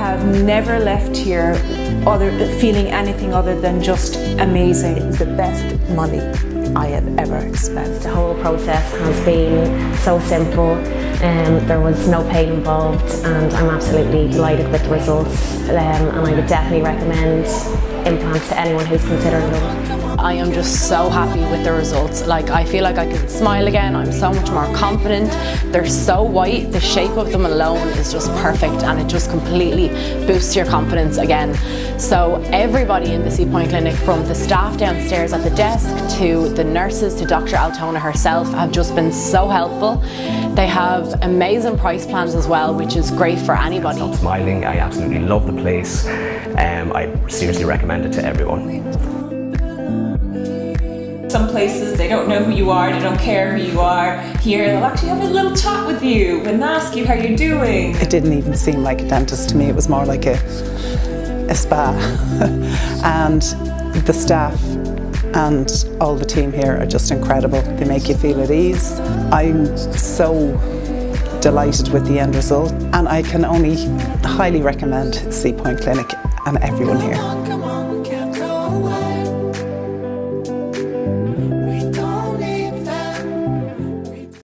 have never left here feeling anything other than just amazing. It was the best money I have ever spent. The whole process has been so simple. There was no pain involved, and I'm absolutely delighted with the results. And I would definitely recommend implants to anyone who's considering them. I am just so happy with the results. Like, I feel like I can smile again. I'm so much more confident. They're so white. The shape of them alone is just perfect, and it just completely boosts your confidence again. So everybody in the Seapoint Clinic, from the staff downstairs at the desk to the nurses to Dr. Altona herself, have just been so helpful. They have amazing price plans as well, which is great for anybody. I'm smiling. I absolutely love the place. I seriously recommend it to everyone. Some places they don't know who you are, they don't care who you are. Here they'll actually have a little chat with you and ask you how you're doing. It didn't even seem like a dentist to me, it was more like a spa. And the staff and all the team here are just incredible. They make you feel at ease. I'm so delighted with the end result, and I can only highly recommend Seapoint Clinic and everyone here.